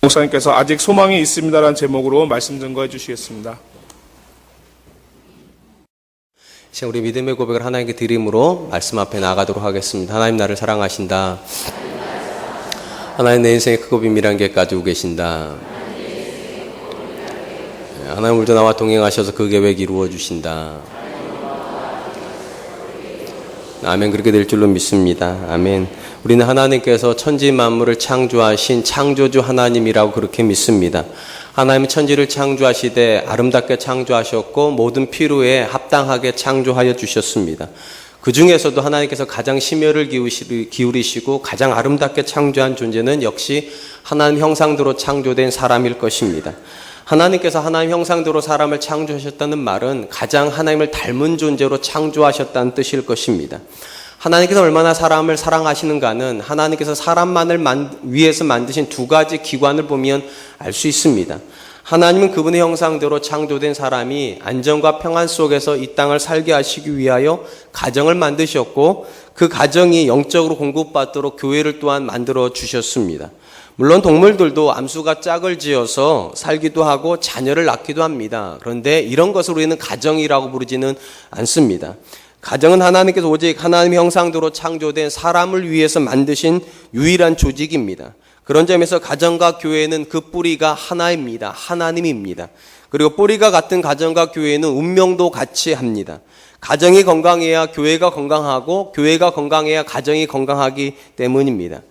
목사님께서 아직 소망이 있습니다라는 제목으로 말씀 증거해 주시겠습니다. 이제 우리 믿음의 고백을 하나님께 드림으로 말씀 앞에 나가도록 하겠습니다. 하나님 나를 사랑하신다. 하나님 내 인생의 크고 비밀한 길 가지고 계신다. 하나님 오늘도 나와 동행하셔서 그 계획 이루어 주신다. 아멘. 그렇게 될 줄로 믿습니다. 아멘. 우리는 하나님께서 천지 만물을 창조하신 창조주 하나님이라고 그렇게 믿습니다. 하나님은 천지를 창조하시되 아름답게 창조하셨고 모든 필요에 합당하게 창조하여 주셨습니다. 그 중에서도 하나님께서 가장 심혈을 기울이시고 가장 아름답게 창조한 존재는 역시 하나님 형상대로 창조된 사람일 것입니다. 하나님께서 하나님 형상대로 사람을 창조하셨다는 말은 가장 하나님을 닮은 존재로 창조하셨다는 뜻일 것입니다. 하나님께서 얼마나 사람을 사랑하시는가는 하나님께서 사람만을 위해서 만드신 두 가지 기관을 보면 알 수 있습니다. 하나님은 그분의 형상대로 창조된 사람이 안정과 평안 속에서 이 땅을 살게 하시기 위하여 가정을 만드셨고 그 가정이 영적으로 공급받도록 교회를 또한 만들어 주셨습니다. 물론 동물들도 암수가 짝을 지어서 살기도 하고 자녀를 낳기도 합니다. 그런데 이런 것을 우리는 가정이라고 부르지는 않습니다. 가정은 하나님께서 오직 하나님의 형상대로 창조된 사람을 위해서 만드신 유일한 조직입니다. 그런 점에서 가정과 교회는 그 뿌리가 하나입니다. 하나님입니다. 그리고 뿌리가 같은 가정과 교회는 운명도 같이 합니다. 가정이 건강해야 교회가 건강하고 교회가 건강해야 가정이 건강하기 때문입니다.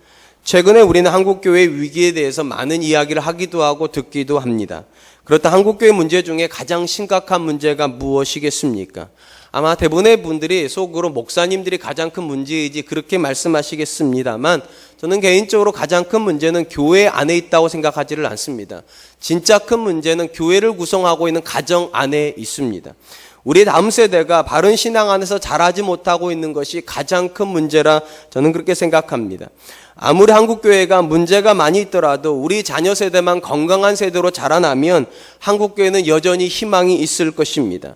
최근에 우리는 한국교회 위기에 대해서 많은 이야기를 하기도 하고 듣기도 합니다. 그렇다 한국교회 문제 중에 가장 심각한 문제가 무엇이겠습니까? 아마 대부분의 분들이 속으로 목사님들이 가장 큰 문제이지 그렇게 말씀하시겠습니다만 저는 개인적으로 가장 큰 문제는 교회 안에 있다고 생각하지를 않습니다. 진짜 큰 문제는 교회를 구성하고 있는 가정 안에 있습니다. 우리 다음 세대가 바른 신앙 안에서 자라지 못하고 있는 것이 가장 큰 문제라 저는 그렇게 생각합니다. 아무리 한국교회가 문제가 많이 있더라도 우리 자녀 세대만 건강한 세대로 자라나면 한국교회는 여전히 희망이 있을 것입니다.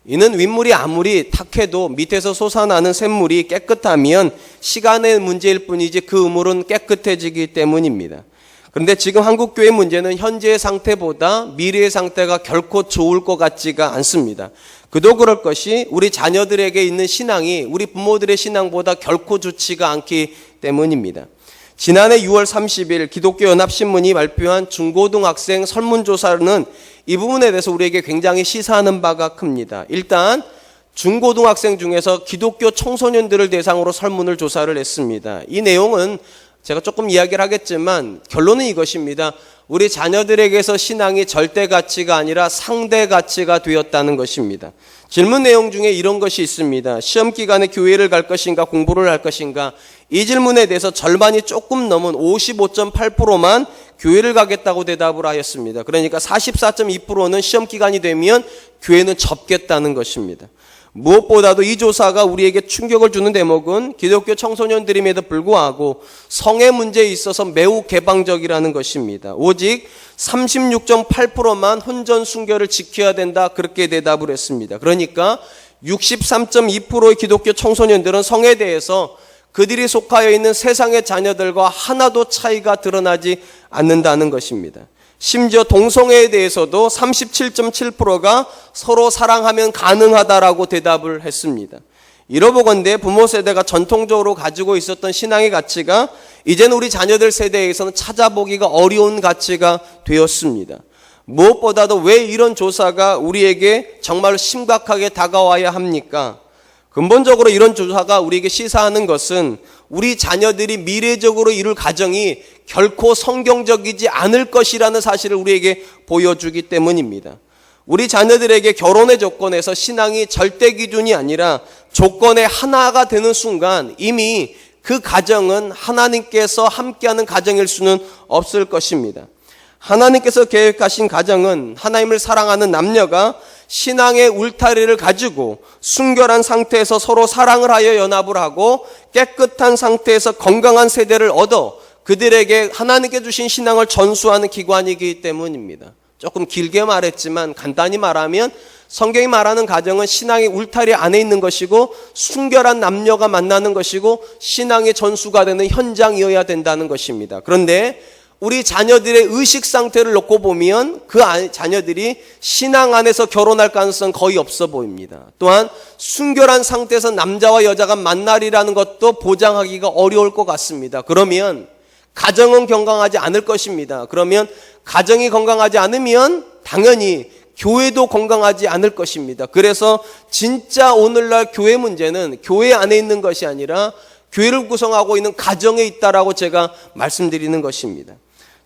이는 윗물이 아무리 탁해도 밑에서 솟아나는 샘물이 깨끗하면 시간의 문제일 뿐이지 그 우물은 깨끗해지기 때문입니다. 그런데 지금 한국교회 문제는 현재의 상태보다 미래의 상태가 결코 좋을 것 같지가 않습니다. 그도 그럴 것이 우리 자녀들에게 있는 신앙이 우리 부모들의 신앙보다 결코 좋지가 않기 때문입니다. 지난해 6월 30일 기독교연합신문이 발표한 중고등학생 설문조사는 이 부분에 대해서 우리에게 굉장히 시사하는 바가 큽니다. 일단 중고등학생 중에서 기독교 청소년들을 대상으로 설문을 조사를 했습니다. 이 내용은 제가 조금 이야기를 하겠지만 결론은 이것입니다. 우리 자녀들에게서 신앙이 절대 가치가 아니라 상대 가치가 되었다는 것입니다. 질문 내용 중에 이런 것이 있습니다. 시험 기간에 교회를 갈 것인가 공부를 할 것인가. 이 질문에 대해서 절반이 조금 넘은 55.8%만 교회를 가겠다고 대답을 하였습니다. 그러니까 44.2%는 시험 기간이 되면 교회는 접겠다는 것입니다. 무엇보다도 이 조사가 우리에게 충격을 주는 대목은 기독교 청소년들임에도 불구하고 성의 문제에 있어서 매우 개방적이라는 것입니다. 오직 36.8%만 혼전 순결을 지켜야 된다 그렇게 대답을 했습니다. 그러니까 63.2%의 기독교 청소년들은 성에 대해서 그들이 속하여 있는 세상의 자녀들과 하나도 차이가 드러나지 않는다는 것입니다. 심지어 동성애에 대해서도 37.7%가 서로 사랑하면 가능하다라고 대답을 했습니다. 이러보건대 부모 세대가 전통적으로 가지고 있었던 신앙의 가치가 이제는 우리 자녀들 세대에서는 찾아보기가 어려운 가치가 되었습니다. 무엇보다도 왜 이런 조사가 우리에게 정말 심각하게 다가와야 합니까? 근본적으로 이런 조사가 우리에게 시사하는 것은 우리 자녀들이 미래적으로 이룰 가정이 결코 성경적이지 않을 것이라는 사실을 우리에게 보여주기 때문입니다. 우리 자녀들에게 결혼의 조건에서 신앙이 절대 기준이 아니라 조건의 하나가 되는 순간 이미 그 가정은 하나님께서 함께하는 가정일 수는 없을 것입니다. 하나님께서 계획하신 가정은 하나님을 사랑하는 남녀가 신앙의 울타리를 가지고 순결한 상태에서 서로 사랑을 하여 연합을 하고 깨끗한 상태에서 건강한 세대를 얻어 그들에게 하나님께 주신 신앙을 전수하는 기관이기 때문입니다. 조금 길게 말했지만 간단히 말하면 성경이 말하는 가정은 신앙의 울타리 안에 있는 것이고 순결한 남녀가 만나는 것이고 신앙의 전수가 되는 현장이어야 된다는 것입니다. 그런데 우리 자녀들의 의식 상태를 놓고 보면 그 자녀들이 신앙 안에서 결혼할 가능성 거의 없어 보입니다. 또한 순결한 상태에서 남자와 여자가 만나리라는 것도 보장하기가 어려울 것 같습니다. 그러면 가정은 건강하지 않을 것입니다. 그러면 가정이 건강하지 않으면 당연히 교회도 건강하지 않을 것입니다. 그래서 진짜 오늘날 교회 문제는 교회 안에 있는 것이 아니라 교회를 구성하고 있는 가정에 있다라고 제가 말씀드리는 것입니다.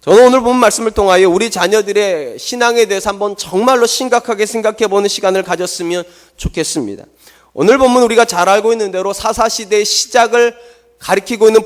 저는 오늘 본 말씀을 통하여 우리 자녀들의 신앙에 대해서 한번 정말로 심각하게 생각해보는 시간을 가졌으면 좋겠습니다. 오늘 본문 우리가 잘 알고 있는 대로 사사시대의 시작을 가리키고 있는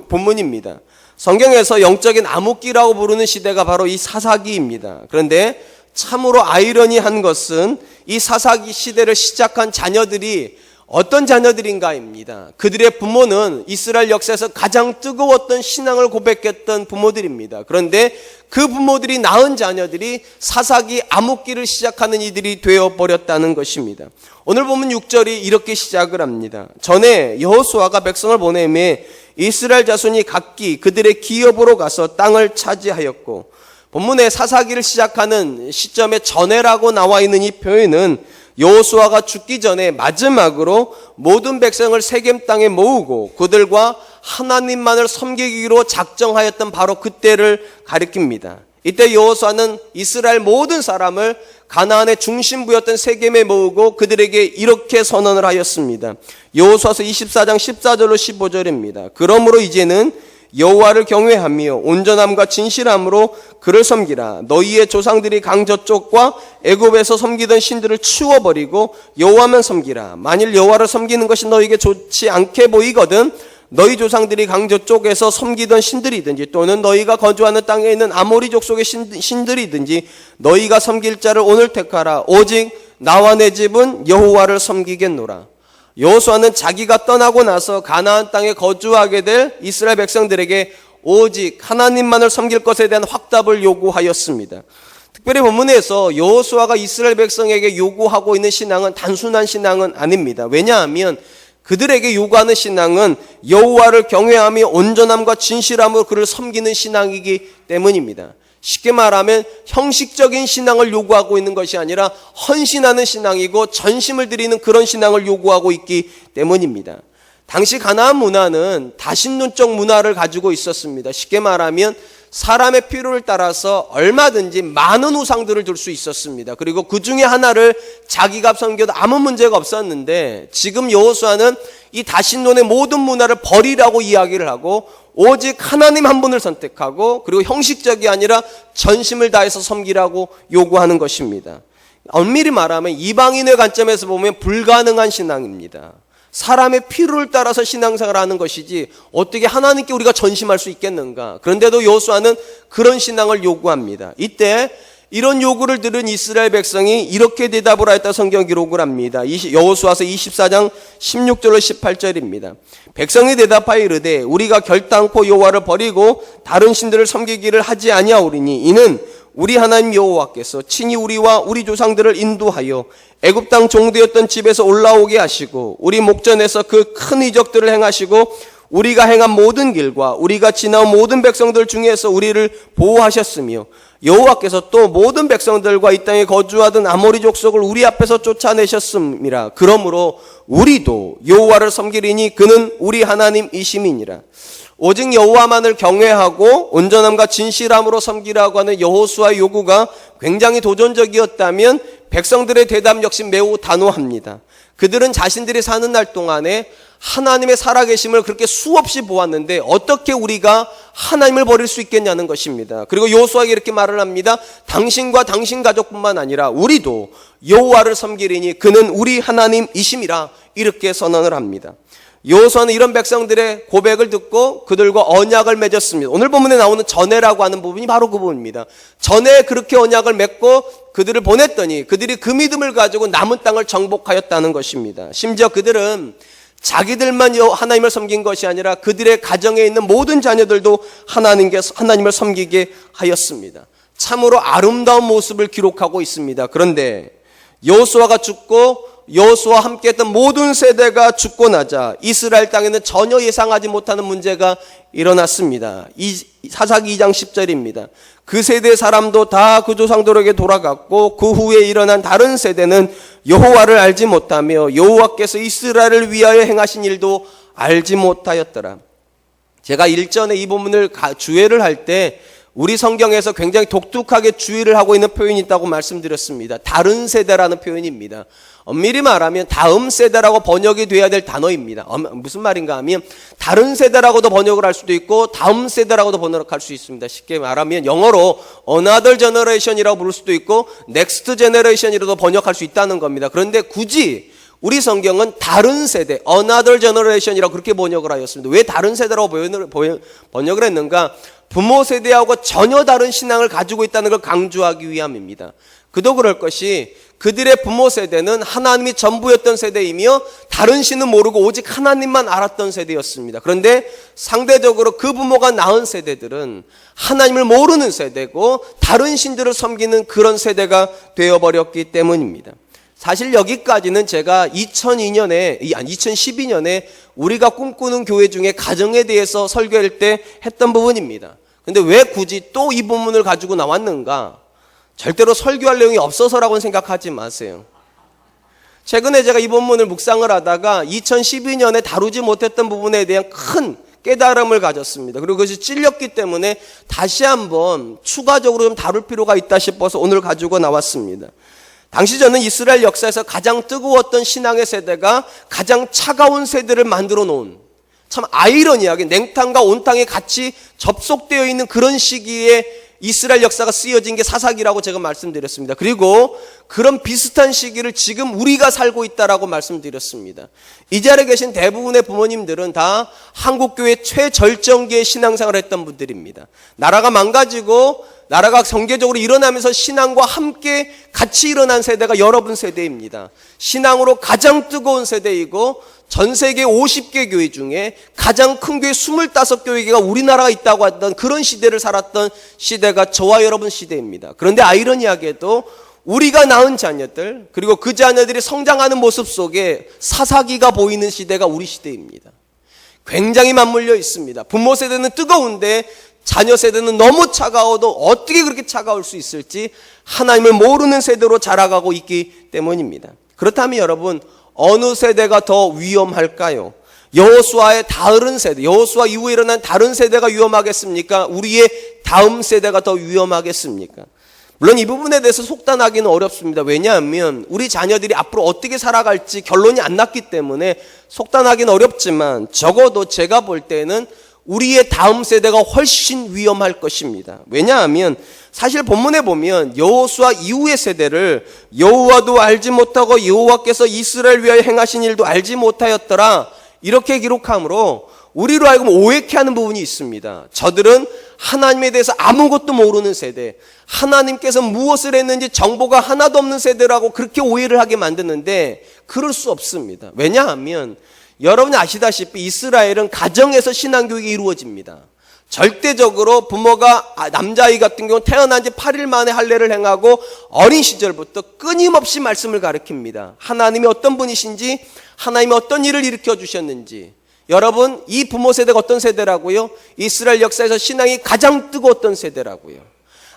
본문입니다. 성경에서 영적인 암흑기라고 부르는 시대가 바로 이 사사기입니다. 그런데 참으로 아이러니한 것은 이 사사기 시대를 시작한 자녀들이 어떤 자녀들인가입니다. 그들의 부모는 이스라엘 역사에서 가장 뜨거웠던 신앙을 고백했던 부모들입니다. 그런데 그 부모들이 낳은 자녀들이 사사기 암흑기를 시작하는 이들이 되어버렸다는 것입니다. 오늘 보면 6절이 이렇게 시작을 합니다. 전에 여호수아가 백성을 보내매 이스라엘 자손이 각기 그들의 기업으로 가서 땅을 차지하였고, 본문에 사사기를 시작하는 시점에 전에라고 나와 있는 이 표현은 여호수아가 죽기 전에 마지막으로 모든 백성을 세겜 땅에 모으고 그들과 하나님만을 섬기기로 작정하였던 바로 그때를 가리킵니다. 이때 여호수아는 이스라엘 모든 사람을 가나안의 중심부였던 세겜에 모으고 그들에게 이렇게 선언을 하였습니다. 여호수아서 24장 14절로 15절입니다. 그러므로 이제는 여호와를 경외하며 온전함과 진실함으로 그를 섬기라. 너희의 조상들이 강 저쪽과 애굽에서 섬기던 신들을 치워버리고 여호와만 섬기라. 만일 여호와를 섬기는 것이 너희에게 좋지 않게 보이거든 너희 조상들이 강 저쪽에서 섬기던 신들이든지 또는 너희가 거주하는 땅에 있는 아모리 족속의 신들이든지 너희가 섬길 자를 오늘 택하라. 오직 나와 내 집은 여호와를 섬기겠노라. 여호수아는 자기가 떠나고 나서 가나안 땅에 거주하게 될 이스라엘 백성들에게 오직 하나님만을 섬길 것에 대한 확답을 요구하였습니다. 특별히 본문에서 여호수아가 이스라엘 백성에게 요구하고 있는 신앙은 단순한 신앙은 아닙니다. 왜냐하면 그들에게 요구하는 신앙은 여호와를 경외하며 온전함과 진실함으로 그를 섬기는 신앙이기 때문입니다. 쉽게 말하면 형식적인 신앙을 요구하고 있는 것이 아니라 헌신하는 신앙이고 전심을 드리는 그런 신앙을 요구하고 있기 때문입니다. 당시 가나안 문화는 다신론적 문화를 가지고 있었습니다. 쉽게 말하면 사람의 필요를 따라서 얼마든지 많은 우상들을 둘 수 있었습니다. 그리고 그 중에 하나를 자기가 섬겨도 아무 문제가 없었는데 지금 여호수아는 이 다신론의 모든 문화를 버리라고 이야기를 하고 오직 하나님 한 분을 선택하고 그리고 형식적이 아니라 전심을 다해서 섬기라고 요구하는 것입니다. 엄밀히 말하면 이방인의 관점에서 보면 불가능한 신앙입니다. 사람의 필요를 따라서 신앙생활을 하는 것이지 어떻게 하나님께 우리가 전심할 수 있겠는가. 그런데도 여호수아는 그런 신앙을 요구합니다. 이때 이런 요구를 들은 이스라엘 백성이 이렇게 대답을 하였다 성경 기록을 합니다. 여호수아서 24장 16절로 18절입니다. 백성이 대답하여 이르되 우리가 결단코 여호와를 버리고 다른 신들을 섬기기를 하지 아니하오리니 이는 우리 하나님 여호와께서 친히 우리와 우리 조상들을 인도하여 애굽 땅 종되었던 집에서 올라오게 하시고 우리 목전에서 그 큰 이적들을 행하시고 우리가 행한 모든 길과 우리가 지나온 모든 백성들 중에서 우리를 보호하셨으며 여호와께서 또 모든 백성들과 이 땅에 거주하던 아모리 족속을 우리 앞에서 쫓아내셨음이라. 그러므로 우리도 여호와를 섬기리니 그는 우리 하나님이심이니라. 오직 여호와만을 경외하고 온전함과 진실함으로 섬기라고 하는 여호수아의 요구가 굉장히 도전적이었다면 백성들의 대답 역시 매우 단호합니다. 그들은 자신들이 사는 날 동안에 하나님의 살아계심을 그렇게 수없이 보았는데 어떻게 우리가 하나님을 버릴 수 있겠냐는 것입니다. 그리고 여호수아에게 이렇게 말을 합니다. 당신과 당신 가족뿐만 아니라 우리도 여호와를 섬기리니 그는 우리 하나님이심이라 이렇게 선언을 합니다. 여호수아는 이런 백성들의 고백을 듣고 그들과 언약을 맺었습니다. 오늘 본문에 나오는 전에라고 하는 부분이 바로 그 부분입니다. 전에 그렇게 언약을 맺고 그들을 보냈더니 그들이 그 믿음을 가지고 남은 땅을 정복하였다는 것입니다. 심지어 그들은 자기들만 하나님을 섬긴 것이 아니라 그들의 가정에 있는 모든 자녀들도 하나님을 섬기게 하였습니다. 참으로 아름다운 모습을 기록하고 있습니다. 그런데 여호수아가 죽고 여호수아와 함께했던 모든 세대가 죽고 나자 이스라엘 땅에는 전혀 예상하지 못하는 문제가 일어났습니다. 사사기 2장 10절입니다. 그 세대 사람도 다 그 조상들에게 돌아갔고 그 후에 일어난 다른 세대는 여호와를 알지 못하며 여호와께서 이스라엘을 위하여 행하신 일도 알지 못하였더라. 제가 일전에 이 본문을 주애를 할 때 우리 성경에서 굉장히 독특하게 주의를 하고 있는 표현이 있다고 말씀드렸습니다. 다른 세대라는 표현입니다. 엄밀히 말하면 다음 세대라고 번역이 돼야 될 단어입니다. 무슨 말인가 하면 다른 세대라고도 번역을 할 수도 있고 다음 세대라고도 번역할 수 있습니다. 쉽게 말하면 영어로 another generation이라고 부를 수도 있고 next generation이라도 번역할 수 있다는 겁니다. 그런데 굳이 우리 성경은 다른 세대, another generation이라고 그렇게 번역을 하였습니다. 왜 다른 세대라고 번역을 했는가? 부모 세대하고 전혀 다른 신앙을 가지고 있다는 걸 강조하기 위함입니다. 그도 그럴 것이 그들의 부모 세대는 하나님이 전부였던 세대이며 다른 신은 모르고 오직 하나님만 알았던 세대였습니다. 그런데 상대적으로 그 부모가 낳은 세대들은 하나님을 모르는 세대고 다른 신들을 섬기는 그런 세대가 되어버렸기 때문입니다. 사실 여기까지는 제가 2012년에 우리가 꿈꾸는 교회 중에 가정에 대해서 설교할 때 했던 부분입니다. 근데 왜 굳이 또 이 본문을 가지고 나왔는가? 절대로 설교할 내용이 없어서라고는 생각하지 마세요. 최근에 제가 이 본문을 묵상을 하다가 2012년에 다루지 못했던 부분에 대한 큰 깨달음을 가졌습니다. 그리고 그것이 찔렸기 때문에 다시 한번 추가적으로 좀 다룰 필요가 있다 싶어서 오늘 가지고 나왔습니다. 당시 저는 이스라엘 역사에서 가장 뜨거웠던 신앙의 세대가 가장 차가운 세대를 만들어 놓은, 참 아이러니하게 냉탕과 온탕이 같이 접속되어 있는 그런 시기에 이스라엘 역사가 쓰여진 게 사사기라고 제가 말씀드렸습니다. 그리고 그런 비슷한 시기를 지금 우리가 살고 있다라고 말씀드렸습니다. 이 자리에 계신 대부분의 부모님들은 다 한국교회 최절정기의 신앙생활을 했던 분들입니다. 나라가 망가지고 나라가 정계적으로 일어나면서 신앙과 함께 같이 일어난 세대가 여러분 세대입니다. 신앙으로 가장 뜨거운 세대이고 전 세계 50개 교회 중에 가장 큰 교회 25교회가 우리나라가 있다고 했던 그런 시대를 살았던 시대가 저와 여러분 시대입니다. 그런데 아이러니하게도 우리가 낳은 자녀들 그리고 그 자녀들이 성장하는 모습 속에 사사기가 보이는 시대가 우리 시대입니다. 굉장히 맞물려 있습니다. 부모 세대는 뜨거운데 자녀 세대는 너무 차가워도 어떻게 그렇게 차가울 수 있을지 하나님을 모르는 세대로 자라가고 있기 때문입니다. 그렇다면 여러분, 어느 세대가 더 위험할까요? 여호수아의 다른 세대, 여호수아 이후에 일어난 다른 세대가 위험하겠습니까? 우리의 다음 세대가 더 위험하겠습니까? 물론 이 부분에 대해서 속단하기는 어렵습니다. 왜냐하면 우리 자녀들이 앞으로 어떻게 살아갈지 결론이 안 났기 때문에 속단하기는 어렵지만 적어도 제가 볼 때는 우리의 다음 세대가 훨씬 위험할 것입니다. 왜냐하면 사실 본문에 보면 여호수아 이후의 세대를 여호와도 알지 못하고 여호와께서 이스라엘 위하여 행하신 일도 알지 못하였더라 이렇게 기록하므로 우리로 하여금 오해케 하는 부분이 있습니다. 저들은 하나님에 대해서 아무것도 모르는 세대, 하나님께서 무엇을 했는지 정보가 하나도 없는 세대라고 그렇게 오해를 하게 만드는데 그럴 수 없습니다. 왜냐하면 여러분이 아시다시피 이스라엘은 가정에서 신앙교육이 이루어집니다. 절대적으로 부모가 남자아이 같은 경우는 태어난 지 8일 만에 할례를 행하고 어린 시절부터 끊임없이 말씀을 가르칩니다. 하나님이 어떤 분이신지, 하나님이 어떤 일을 일으켜 주셨는지. 여러분, 이 부모 세대가 어떤 세대라고요? 이스라엘 역사에서 신앙이 가장 뜨거웠던 세대라고요.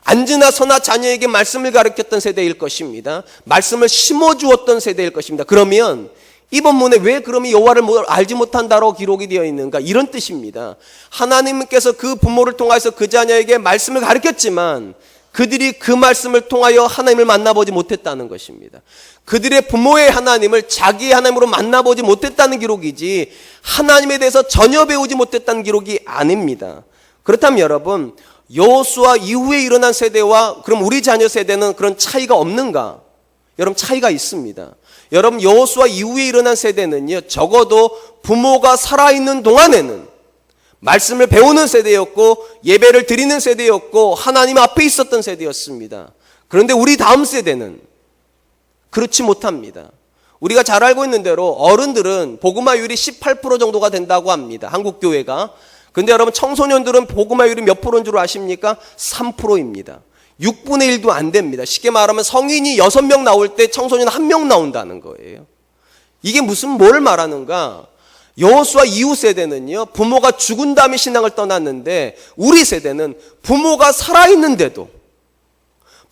앉으나 서나 자녀에게 말씀을 가르쳤던 세대일 것입니다. 말씀을 심어주었던 세대일 것입니다. 그러면 이 본문에 왜 그러면 여호와를 알지 못한다라고 기록이 되어 있는가? 이런 뜻입니다. 하나님께서 그 부모를 통해서 그 자녀에게 말씀을 가르쳤지만 그들이 그 말씀을 통하여 하나님을 만나보지 못했다는 것입니다. 그들의 부모의 하나님을 자기의 하나님으로 만나보지 못했다는 기록이지 하나님에 대해서 전혀 배우지 못했다는 기록이 아닙니다. 그렇다면 여러분, 여호수아 이후에 일어난 세대와 그럼 우리 자녀 세대는 그런 차이가 없는가? 여러분, 차이가 있습니다. 여러분, 여호수아 이후에 일어난 세대는요, 적어도 부모가 살아있는 동안에는 말씀을 배우는 세대였고 예배를 드리는 세대였고 하나님 앞에 있었던 세대였습니다. 그런데 우리 다음 세대는 그렇지 못합니다. 우리가 잘 알고 있는 대로 어른들은 복음화율이 18% 정도가 된다고 합니다. 한국교회가. 근데 여러분, 청소년들은 복음화율이 몇 프로인 줄 아십니까? 3%입니다. 6분의 1도 안 됩니다. 쉽게 말하면 성인이 6명 나올 때 청소년 1명 나온다는 거예요. 이게 뭘 말하는가? 여호수아 이후 세대는요, 부모가 죽은 다음에 신앙을 떠났는데, 우리 세대는 부모가 살아있는데도,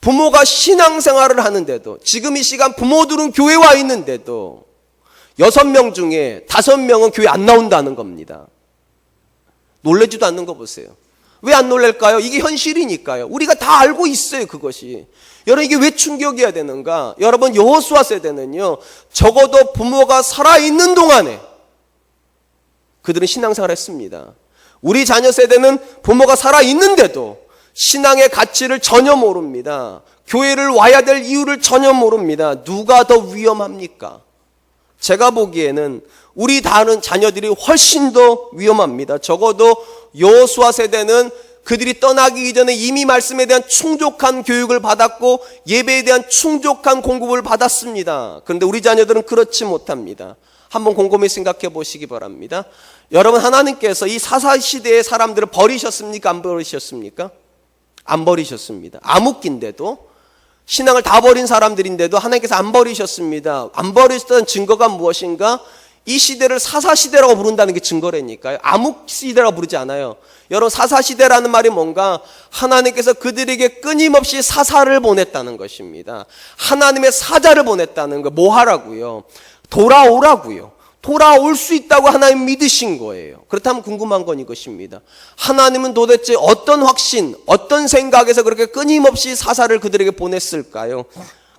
부모가 신앙생활을 하는데도, 지금 이 시간 부모들은 교회 와 있는데도 6명 중에 5명은 교회 안 나온다는 겁니다. 놀라지도 않는 거 보세요. 왜 안 놀랄까요? 이게 현실이니까요. 우리가 다 알고 있어요, 그것이. 여러분, 이게 왜 충격이어야 되는가? 여러분, 여호수아 세대는요, 적어도 부모가 살아있는 동안에 그들은 신앙생활을 했습니다. 우리 자녀 세대는 부모가 살아있는데도 신앙의 가치를 전혀 모릅니다. 교회를 와야 될 이유를 전혀 모릅니다. 누가 더 위험합니까? 제가 보기에는 우리 다른 자녀들이 훨씬 더 위험합니다. 적어도 여호수아 세대는 그들이 떠나기 이전에 이미 말씀에 대한 충족한 교육을 받았고 예배에 대한 충족한 공급을 받았습니다. 그런데 우리 자녀들은 그렇지 못합니다. 한번 곰곰이 생각해 보시기 바랍니다. 여러분, 하나님께서 이 사사시대의 사람들을 버리셨습니까? 안 버리셨습니까? 안 버리셨습니다. 암흑기인데도, 신앙을 다 버린 사람들인데도 하나님께서 안 버리셨습니다. 안 버리셨던 증거가 무엇인가? 이 시대를 사사시대라고 부른다는 게 증거라니까요. 암흑시대라고 부르지 않아요. 여러분, 사사시대라는 말이 뭔가? 하나님께서 그들에게 끊임없이 사사를 보냈다는 것입니다. 하나님의 사자를 보냈다는 거. 뭐 하라고요? 돌아오라고요. 돌아올 수 있다고 하나님 믿으신 거예요. 그렇다면 궁금한 건 이것입니다. 하나님은 도대체 어떤 확신, 어떤 생각에서 그렇게 끊임없이 사사를 그들에게 보냈을까요?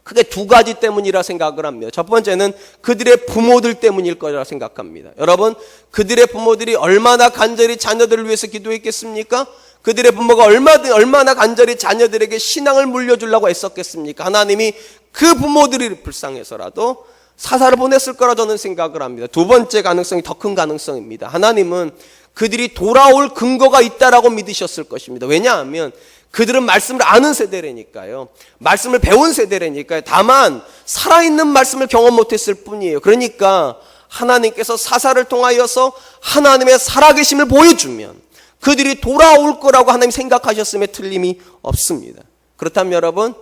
크게 두 가지 때문이라 생각을 합니다. 첫 번째는 그들의 부모들 때문일 거라 생각합니다. 여러분, 그들의 부모들이 얼마나 간절히 자녀들을 위해서 기도했겠습니까? 그들의 부모가 얼마나 간절히 자녀들에게 신앙을 물려주려고 애썼겠습니까? 하나님이 그 부모들이 불쌍해서라도 사사를 보냈을 거라 저는 생각을 합니다. 두 번째 가능성이 더 큰 가능성입니다. 하나님은 그들이 돌아올 근거가 있다라고 믿으셨을 것입니다. 왜냐하면 그들은 말씀을 아는 세대라니까요. 말씀을 배운 세대라니까요. 다만 살아있는 말씀을 경험 못했을 뿐이에요. 그러니까 하나님께서 사사를 통하여서 하나님의 살아계심을 보여주면 그들이 돌아올 거라고 하나님 생각하셨음에 틀림이 없습니다. 그렇다면 여러분,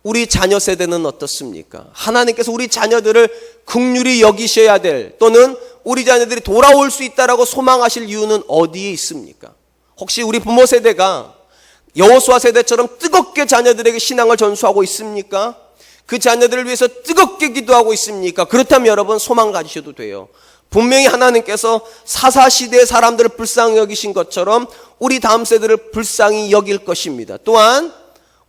우리 자녀 세대는 어떻습니까? 하나님께서 우리 자녀들을 긍휼히 여기셔야 될, 또는 우리 자녀들이 돌아올 수 있다라고 소망하실 이유는 어디에 있습니까? 혹시 우리 부모 세대가 여호수아 세대처럼 뜨겁게 자녀들에게 신앙을 전수하고 있습니까? 그 자녀들을 위해서 뜨겁게 기도하고 있습니까? 그렇다면 여러분, 소망 가지셔도 돼요. 분명히 하나님께서 사사시대의 사람들을 불쌍히 여기신 것처럼 우리 다음 세대를 불쌍히 여길 것입니다. 또한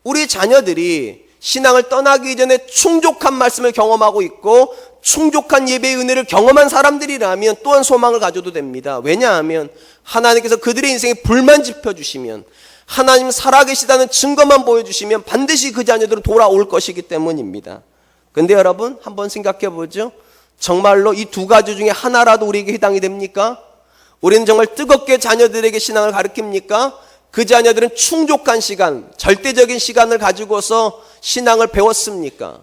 우리 자녀들이 신앙을 떠나기 전에 충족한 말씀을 경험하고 있고 충족한 예배의 은혜를 경험한 사람들이라면 또한 소망을 가져도 됩니다. 왜냐하면 하나님께서 그들의 인생에 불만 짚어주시면, 하나님 살아계시다는 증거만 보여주시면 반드시 그 자녀들은 돌아올 것이기 때문입니다. 그런데 여러분, 한번 생각해 보죠. 정말로 이 두 가지 중에 하나라도 우리에게 해당이 됩니까? 우리는 정말 뜨겁게 자녀들에게 신앙을 가르칩니까? 그 자녀들은 충족한 시간, 절대적인 시간을 가지고서 신앙을 배웠습니까?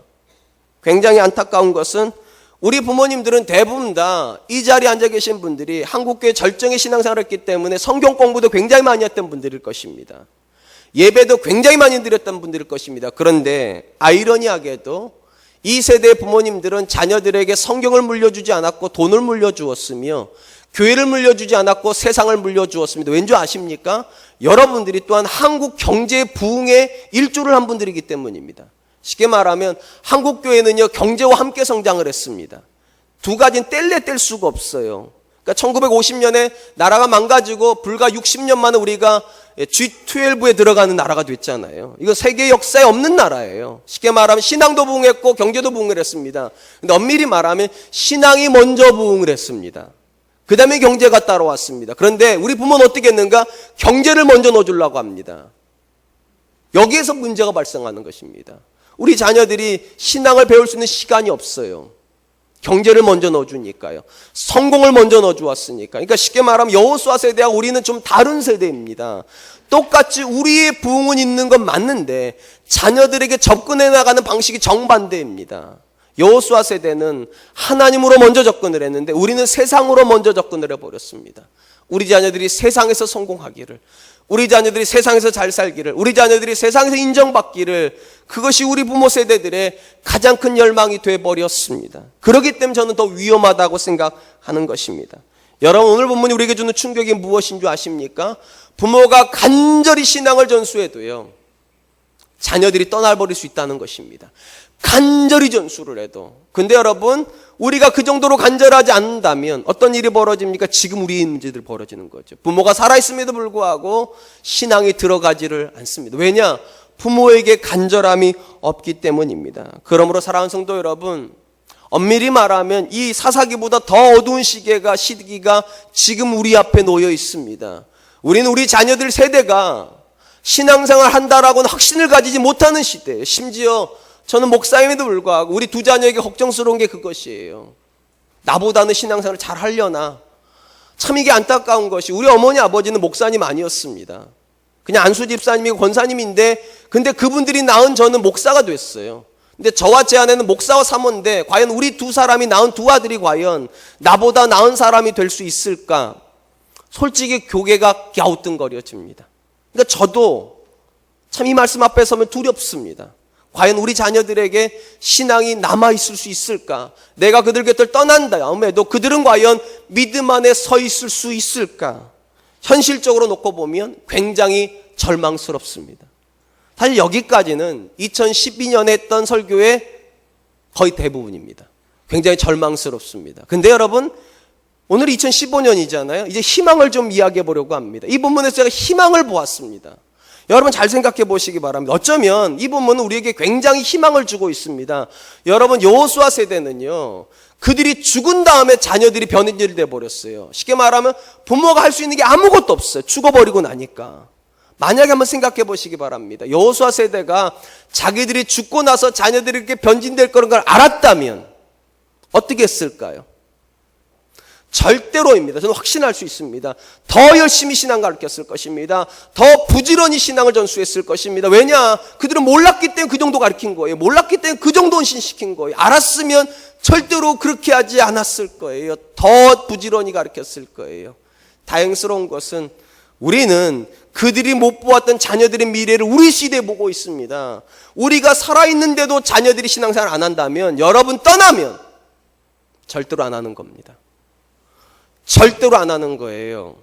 굉장히 안타까운 것은 우리 부모님들은 대부분 다 이 자리에 앉아 계신 분들이 한국교회 절정의 신앙생활을 했기 때문에 성경 공부도 굉장히 많이 했던 분들일 것입니다. 예배도 굉장히 많이 드렸던 분들일 것입니다. 그런데 아이러니하게도 이 세대의 부모님들은 자녀들에게 성경을 물려주지 않았고 돈을 물려주었으며 교회를 물려주지 않았고 세상을 물려주었습니다. 왠지 아십니까? 여러분들이 또한 한국 경제 부흥의 일조를 한 분들이기 때문입니다. 쉽게 말하면 한국교회는요, 경제와 함께 성장을 했습니다. 두 가지는 뗄래 뗄 수가 없어요. 그러니까 1950년에 나라가 망가지고 불과 60년 만에 우리가 G12에 들어가는 나라가 됐잖아요. 이거 세계 역사에 없는 나라예요. 쉽게 말하면 신앙도 부흥했고 경제도 부흥을 했습니다. 근데 엄밀히 말하면 신앙이 먼저 부흥을 했습니다. 그 다음에 경제가 따라왔습니다. 그런데 우리 부모는 어떻게 했는가? 경제를 먼저 넣어주려고 합니다. 여기에서 문제가 발생하는 것입니다. 우리 자녀들이 신앙을 배울 수 있는 시간이 없어요. 경제를 먼저 넣어주니까요. 성공을 먼저 넣어주었으니까. 그러니까 쉽게 말하면 여호수아 세대와 우리는 좀 다른 세대입니다. 똑같이 우리의 부흥은 있는 건 맞는데 자녀들에게 접근해 나가는 방식이 정반대입니다. 여호수아 세대는 하나님으로 먼저 접근을 했는데 우리는 세상으로 먼저 접근을 해버렸습니다. 우리 자녀들이 세상에서 성공하기를, 우리 자녀들이 세상에서 잘 살기를, 우리 자녀들이 세상에서 인정받기를, 그것이 우리 부모 세대들의 가장 큰 열망이 되어버렸습니다. 그렇기 때문에 저는 더 위험하다고 생각하는 것입니다. 여러분, 오늘 본문이 우리에게 주는 충격이 무엇인 줄 아십니까? 부모가 간절히 신앙을 전수해도요, 자녀들이 떠나버릴 수 있다는 것입니다. 간절히 전수를 해도. 근데 여러분, 우리가 그 정도로 간절하지 않는다면 어떤 일이 벌어집니까? 지금 우리의 문제들 벌어지는 거죠. 부모가 살아있음에도 불구하고 신앙이 들어가지를 않습니다. 왜냐? 부모에게 간절함이 없기 때문입니다. 그러므로 사랑하는 성도 여러분, 엄밀히 말하면 이 사사기보다 더 어두운 시기가 지금 우리 앞에 놓여 있습니다. 우리는 우리 자녀들 세대가 신앙생활 한다라고는 확신을 가지지 못하는 시대예요. 심지어 저는 목사임에도 불구하고 우리 두 자녀에게 걱정스러운 게 그것이에요. 나보다는 신앙생활을 잘 하려나. 참 이게 안타까운 것이, 우리 어머니 아버지는 목사님 아니었습니다. 그냥 안수 집사님이고 권사님인데, 근데 그분들이 낳은 저는 목사가 됐어요. 근데 저와 제 아내는 목사와 사모인데, 과연 우리 두 사람이 낳은 두 아들이 과연 나보다 나은 사람이 될 수 있을까? 솔직히 교계가 갸우뚱거려집니다. 그러니까 저도 참 이 말씀 앞에 서면 두렵습니다. 과연 우리 자녀들에게 신앙이 남아있을 수 있을까? 내가 그들 곁을 떠난 다음에도 그들은 과연 믿음 안에 서 있을 수 있을까? 현실적으로 놓고 보면 굉장히 절망스럽습니다. 사실 여기까지는 2012년에 했던 설교의 거의 대부분입니다. 굉장히 절망스럽습니다. 근데 여러분, 오늘 2015년이잖아요. 이제 희망을 좀 이야기해 보려고 합니다. 이 본문에서 제가 희망을 보았습니다. 여러분 잘 생각해 보시기 바랍니다. 어쩌면 이 본문은 우리에게 굉장히 희망을 주고 있습니다. 여러분, 여호수아 세대는요, 그들이 죽은 다음에 자녀들이 변인질이 돼버렸어요. 쉽게 말하면 부모가 할 수 있는 게 아무것도 없어요. 죽어버리고 나니까. 만약에 한번 생각해 보시기 바랍니다. 여호수아 세대가 자기들이 죽고 나서 자녀들이 이렇게 변진될 거라는 걸 알았다면 어떻게 했을까요? 절대로입니다. 저는 확신할 수 있습니다. 더 열심히 신앙 가르쳤을 것입니다. 더 부지런히 신앙을 전수했을 것입니다. 왜냐? 그들은 몰랐기 때문에 그 정도 가르친 거예요. 몰랐기 때문에 그 정도 헌신시킨 거예요. 알았으면 절대로 그렇게 하지 않았을 거예요. 더 부지런히 가르쳤을 거예요. 다행스러운 것은 우리는 그들이 못 보았던 자녀들의 미래를 우리 시대에 보고 있습니다. 우리가 살아있는데도 자녀들이 신앙생활 안 한다면, 여러분 떠나면 절대로 안 하는 겁니다. 절대로 안 하는 거예요.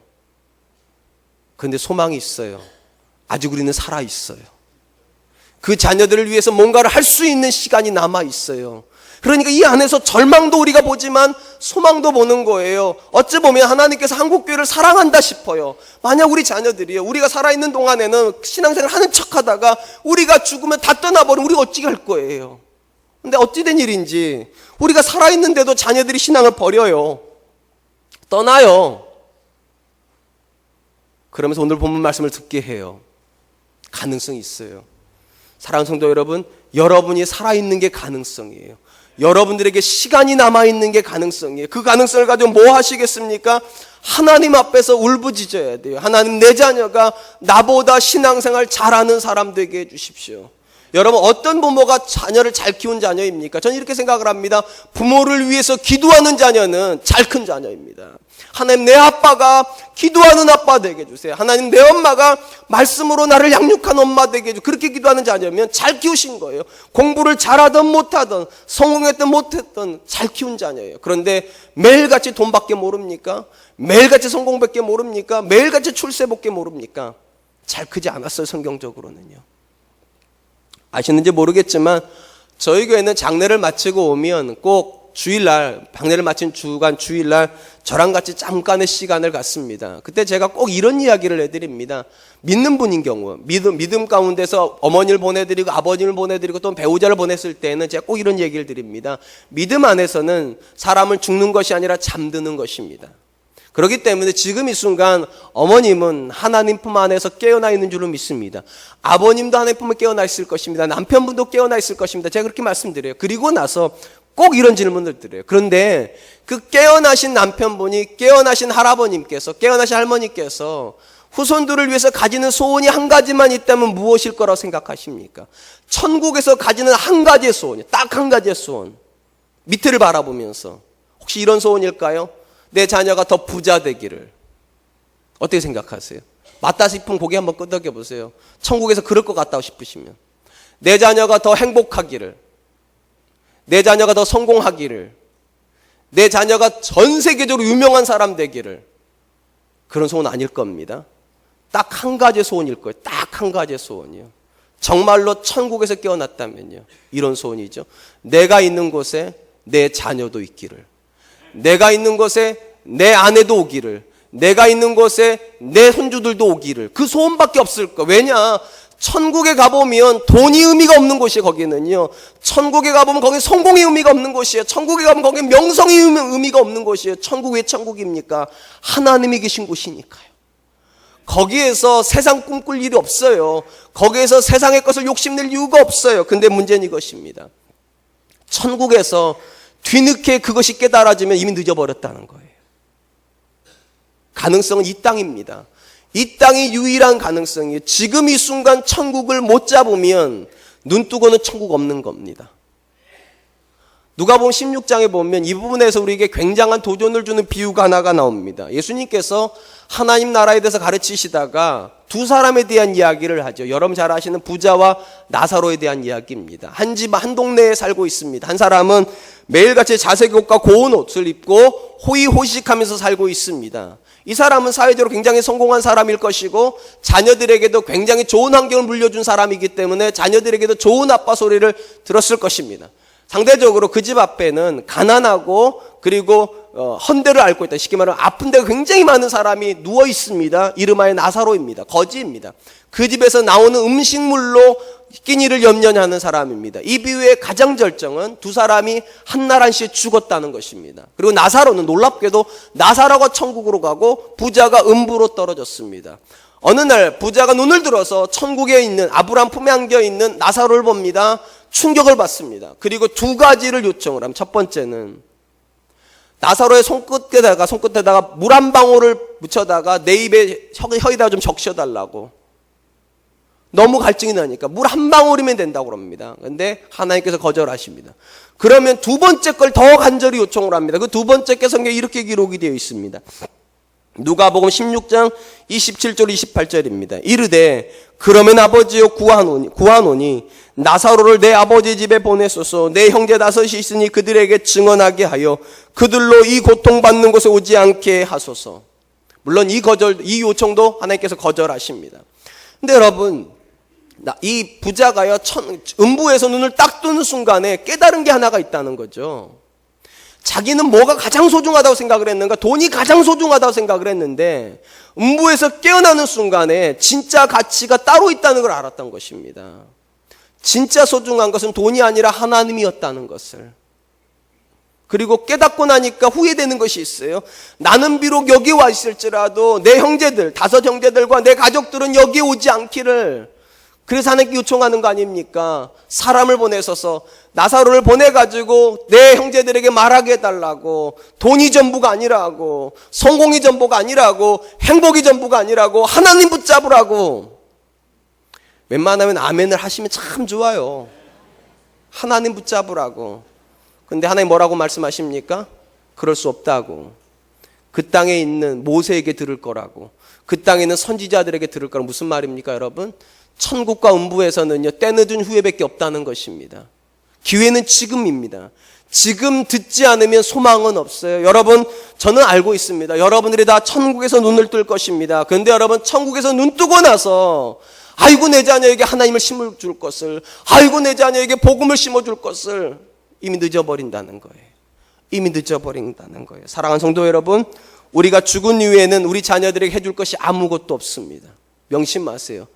그런데 소망이 있어요. 아직 우리는 살아있어요. 그 자녀들을 위해서 뭔가를 할 수 있는 시간이 남아있어요. 그러니까 이 안에서 절망도 우리가 보지만 소망도 보는 거예요. 어찌 보면 하나님께서 한국교회를 사랑한다 싶어요. 만약 우리 자녀들이요, 우리가 살아있는 동안에는 신앙생활 하는 척 하다가 우리가 죽으면 다 떠나버리면 우리가 어찌 할 거예요. 근데 어찌 된 일인지 우리가 살아있는데도 자녀들이 신앙을 버려요. 떠나요. 그러면서 오늘 본문 말씀을 듣게 해요. 가능성이 있어요. 사랑하는 성도 여러분, 여러분이 살아있는 게 가능성이에요. 여러분들에게 시간이 남아있는 게 가능성이에요. 그 가능성을 가지고 뭐 하시겠습니까? 하나님 앞에서 울부짖어야 돼요. 하나님, 내 자녀가 나보다 신앙생활 잘하는 사람 되게 해주십시오. 여러분, 어떤 부모가 자녀를 잘 키운 자녀입니까? 저는 이렇게 생각을 합니다. 부모를 위해서 기도하는 자녀는 잘 큰 자녀입니다. 하나님, 내 아빠가 기도하는 아빠 되게 해주세요. 하나님, 내 엄마가 말씀으로 나를 양육한 엄마 되게 해주세요. 그렇게 기도하는 자녀면 잘 키우신 거예요. 공부를 잘하든 못하든, 성공했든 못했든 잘 키운 자녀예요. 그런데 매일같이 돈밖에 모릅니까? 매일같이 성공밖에 모릅니까? 매일같이 출세밖에 모릅니까? 잘 크지 않았어요, 성경적으로는요. 아시는지 모르겠지만 저희 교회는 장례를 마치고 오면 꼭 주일날, 방례를 마친 주간 주일날 저랑 같이 잠깐의 시간을 갖습니다. 그때 제가 꼭 이런 이야기를 해드립니다. 믿는 분인 경우, 믿음 가운데서 어머니를 보내드리고 아버님을 보내드리고 또 배우자를 보냈을 때는 제가 꼭 이런 얘기를 드립니다. 믿음 안에서는 사람은 죽는 것이 아니라 잠드는 것입니다. 그렇기 때문에 지금 이 순간 어머님은 하나님 품 안에서 깨어나 있는 줄을 믿습니다. 아버님도 하나님 품에 깨어나 있을 것입니다. 남편분도 깨어나 있을 것입니다. 제가 그렇게 말씀드려요. 그리고 나서 꼭 이런 질문을 드려요. 그런데 그 깨어나신 남편분이, 깨어나신 할아버님께서, 깨어나신 할머니께서 후손들을 위해서 가지는 소원이 한 가지만 있다면 무엇일 거라고 생각하십니까? 천국에서 가지는 한 가지의 소원이요. 딱 한 가지의 소원. 밑을 바라보면서. 혹시 이런 소원일까요? 내 자녀가 더 부자 되기를. 어떻게 생각하세요? 맞다 싶으면 고개 한번 끄덕여 보세요. 천국에서 그럴 것 같다고 싶으시면. 내 자녀가 더 행복하기를, 내 자녀가 더 성공하기를, 내 자녀가 전 세계적으로 유명한 사람 되기를, 그런 소원 아닐 겁니다. 딱 한 가지 소원일 거예요. 딱 한 가지 소원이요. 정말로 천국에서 깨어났다면요, 이런 소원이죠. 내가 있는 곳에 내 자녀도 있기를, 내가 있는 곳에 내 아내도 오기를, 내가 있는 곳에 내 손주들도 오기를. 그 소원밖에 없을 거예요. 왜냐? 천국에 가보면 돈이 의미가 없는 곳이에요. 거기는요. 천국에 가보면 거기 성공의 의미가 없는 곳이에요. 천국에 가면 거기 명성의 의미가 없는 곳이에요. 천국 왜 천국입니까? 하나님이 계신 곳이니까요. 거기에서 세상 꿈꿀 일이 없어요. 거기에서 세상의 것을 욕심낼 이유가 없어요. 근데 문제는 이것입니다. 천국에서 뒤늦게 그것이 깨달아지면 이미 늦어버렸다는 거예요. 가능성은 이 땅입니다. 이 땅이 유일한 가능성이에요. 지금 이 순간 천국을 못 잡으면 눈 뜨고는 천국 없는 겁니다. 누가복음 16장에 보면 이 부분에서 우리에게 굉장한 도전을 주는 비유가 하나가 나옵니다. 예수님께서 하나님 나라에 대해서 가르치시다가 두 사람에 대한 이야기를 하죠. 여러분 잘 아시는 부자와 나사로에 대한 이야기입니다. 한 집, 한 동네에 살고 있습니다. 한 사람은 매일같이 자색 옷과 고운 옷을 입고 호의호식하면서 살고 있습니다. 이 사람은 사회적으로 굉장히 성공한 사람일 것이고 자녀들에게도 굉장히 좋은 환경을 물려준 사람이기 때문에 자녀들에게도 좋은 아빠 소리를 들었을 것입니다. 상대적으로 그 집 앞에는 가난하고 그리고 헌데를 앓고 있다. 쉽게 말하면 아픈 데가 굉장히 많은 사람이 누워 있습니다. 이름하여 나사로입니다. 거지입니다. 그 집에서 나오는 음식물로 끼니를 염려히 하는 사람입니다. 이 비유의 가장 절정은 두 사람이 한 날 한씩 죽었다는 것입니다. 그리고 나사로는 놀랍게도 나사로가 천국으로 가고 부자가 음부로 떨어졌습니다. 어느 날 부자가 눈을 들어서 천국에 있는 아브라함 품에 안겨 있는 나사로를 봅니다. 충격을 받습니다. 그리고 두 가지를 요청을 합니다. 첫 번째는 나사로의 손끝에다가 물 한 방울을 묻혀다가 내 입에 혀에다가 좀 적셔달라고. 너무 갈증이 나니까 물 한 방울이면 된다고 합니다. 그런데 하나님께서 거절하십니다. 그러면 두 번째 걸 더 간절히 요청을 합니다. 그 두 번째 게 성경에 이렇게 기록이 되어 있습니다. 누가복음 16장 27절 28절입니다. 이르되 그러면 아버지여 구하노니 나사로를 내 아버지 집에 보내소서. 내 형제 다섯이 있으니 그들에게 증언하게 하여 그들로 이 고통받는 곳에 오지 않게 하소서. 물론 이 요청도 하나님께서 거절하십니다. 근데 여러분, 이 부자가요, 음부에서 눈을 딱 뜨는 순간에 깨달은 게 하나가 있다는 거죠. 자기는 뭐가 가장 소중하다고 생각을 했는가? 돈이 가장 소중하다고 생각을 했는데 음부에서 깨어나는 순간에 진짜 가치가 따로 있다는 걸 알았던 것입니다. 진짜 소중한 것은 돈이 아니라 하나님이었다는 것을. 그리고 깨닫고 나니까 후회되는 것이 있어요. 나는 비록 여기 와 있을지라도 내 형제들, 5 형제들과 내 가족들은 여기 오지 않기를. 그래서 하나님께 요청하는 거 아닙니까? 사람을 보내셔서 나사로를 보내가지고 내 형제들에게 말하게 해달라고. 돈이 전부가 아니라고, 성공이 전부가 아니라고, 행복이 전부가 아니라고, 하나님 붙잡으라고. 웬만하면 아멘을 하시면 참 좋아요. 하나님 붙잡으라고. 근데 하나님 뭐라고 말씀하십니까? 그럴 수 없다고. 그 땅에 있는 모세에게 들을 거라고. 그 땅에 있는 선지자들에게 들을 거라고. 무슨 말입니까, 여러분? 천국과 음부에서는요, 때늦은 후회밖에 없다는 것입니다. 기회는 지금입니다. 지금 듣지 않으면 소망은 없어요. 여러분, 저는 알고 있습니다. 여러분들이 다 천국에서 눈을 뜰 것입니다. 그런데 여러분, 천국에서 눈 뜨고 나서 아이고 내 자녀에게 하나님을 심어줄 것을, 아이고 내 자녀에게 복음을 심어줄 것을 이미 늦어버린다는 거예요. 이미 늦어버린다는 거예요. 사랑하는 성도 여러분, 우리가 죽은 이후에는 우리 자녀들에게 해줄 것이 아무것도 없습니다. 명심 마세요.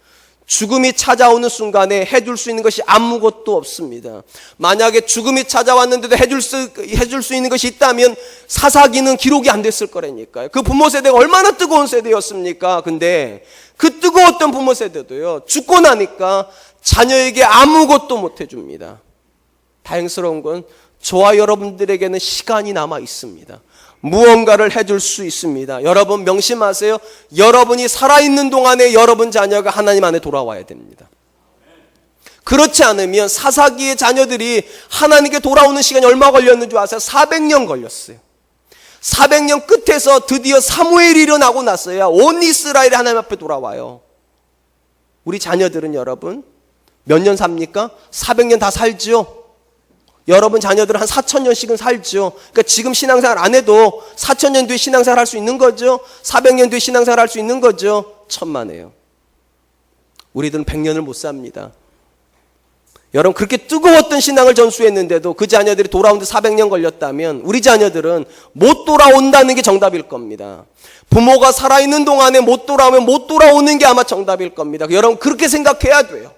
죽음이 찾아오는 순간에 해줄 수 있는 것이 아무것도 없습니다. 만약에 죽음이 찾아왔는데도 해줄 수 있는 것이 있다면 사사기는 기록이 안 됐을 거라니까요. 그 부모 세대가 얼마나 뜨거운 세대였습니까? 근데 그 뜨거웠던 부모 세대도요, 죽고 나니까 자녀에게 아무것도 못 해줍니다. 다행스러운 건 저와 여러분들에게는 시간이 남아 있습니다. 무언가를 해줄 수 있습니다. 여러분 명심하세요. 여러분이 살아있는 동안에 여러분 자녀가 하나님 안에 돌아와야 됩니다. 그렇지 않으면 사사기의 자녀들이 하나님께 돌아오는 시간이 얼마 걸렸는 줄 아세요? 400년 걸렸어요. 400년 끝에서 드디어 사무엘이 일어나고 나서야 온 이스라엘이 하나님 앞에 돌아와요. 우리 자녀들은 여러분 몇 년 삽니까? 400년 다 살죠. 여러분 자녀들은 한 4,000년씩은 살죠. 그러니까 지금 신앙생활 안 해도 4,000년 뒤에 신앙생활 할 수 있는 거죠. 400년 뒤에 신앙생활 할 수 있는 거죠. 천만에요. 우리들은 100년을 못 삽니다. 여러분 그렇게 뜨거웠던 신앙을 전수했는데도 그 자녀들이 돌아오는데 400년 걸렸다면 우리 자녀들은 못 돌아온다는 게 정답일 겁니다. 부모가 살아있는 동안에 못 돌아오면 못 돌아오는 게 아마 정답일 겁니다. 여러분 그렇게 생각해야 돼요.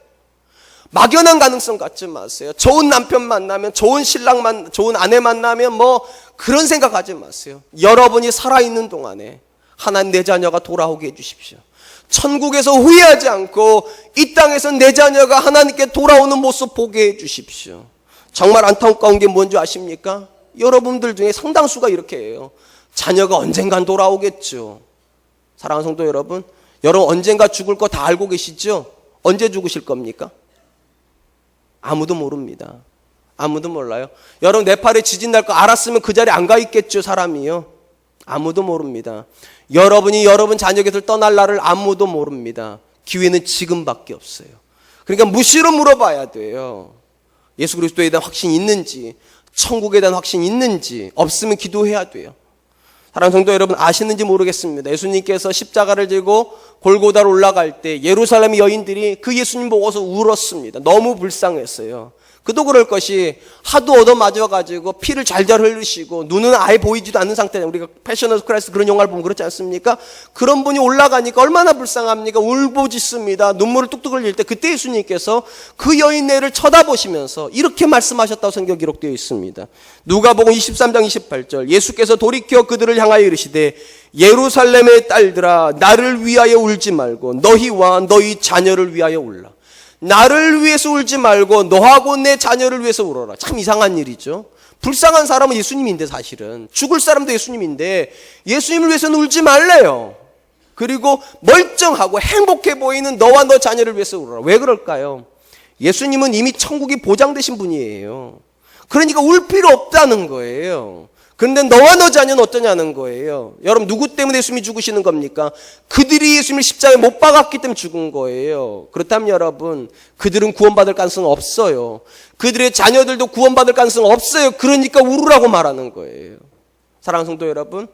막연한 가능성 갖지 마세요. 좋은 남편 만나면, 좋은 신랑 좋은 아내 만나면 뭐 그런 생각하지 마세요. 여러분이 살아있는 동안에 하나님 내 자녀가 돌아오게 해주십시오. 천국에서 후회하지 않고 이 땅에서 내 자녀가 하나님께 돌아오는 모습 보게 해주십시오. 정말 안타까운 게 뭔지 아십니까? 여러분들 중에 상당수가 이렇게 해요. 자녀가 언젠간 돌아오겠죠. 사랑하는 성도 여러분, 여러분 언젠가 죽을 거 다 알고 계시죠? 언제 죽으실 겁니까? 아무도 모릅니다. 아무도 몰라요. 여러분 네팔에 지진 날 거 알았으면 그 자리에 안 가 있겠죠, 사람이요. 아무도 모릅니다. 여러분이 여러분 자녀 곁을 떠날 날을 아무도 모릅니다. 기회는 지금밖에 없어요. 그러니까 무시로 물어봐야 돼요. 예수 그리스도에 대한 확신이 있는지, 천국에 대한 확신이 있는지, 없으면 기도해야 돼요. 사랑하는 성도 여러분, 아시는지 모르겠습니다. 예수님께서 십자가를 지고 골고다로 올라갈 때 예루살렘 여인들이 그 예수님 보고서 울었습니다. 너무 불쌍했어요. 그도 그럴 것이 하도 얻어맞아가지고 피를 잘잘 흘리시고 눈은 아예 보이지도 않는 상태에, 우리가 패션 오브 크라이스트 그런 영화를 보면 그렇지 않습니까? 그런 분이 올라가니까 얼마나 불쌍합니까? 울부짖습니다. 눈물을 뚝뚝 흘릴 때 그때 예수님께서 그 여인네를 쳐다보시면서 이렇게 말씀하셨다고 성경 기록되어 있습니다. 누가복음 23장 28절, 예수께서 돌이켜 그들을 향하여 이르시되 예루살렘의 딸들아 나를 위하여 울지 말고 너희와 너희 자녀를 위하여 울라. 나를 위해서 울지 말고 너하고 내 자녀를 위해서 울어라. 참 이상한 일이죠. 불쌍한 사람은 예수님인데, 사실은 죽을 사람도 예수님인데 예수님을 위해서는 울지 말래요. 그리고 멀쩡하고 행복해 보이는 너와 너 자녀를 위해서 울어라. 왜 그럴까요? 예수님은 이미 천국이 보장되신 분이에요. 그러니까 울 필요 없다는 거예요. 그런데 너와 너 자녀는 어떠냐는 거예요. 여러분 누구 때문에 예수님이 죽으시는 겁니까? 그들이 예수님을 십자가에 못 박았기 때문에 죽은 거예요. 그렇다면 여러분 그들은 구원받을 가능성은 없어요. 그들의 자녀들도 구원받을 가능성은 없어요. 그러니까 울으라고 말하는 거예요. 사랑하는 성도 여러분,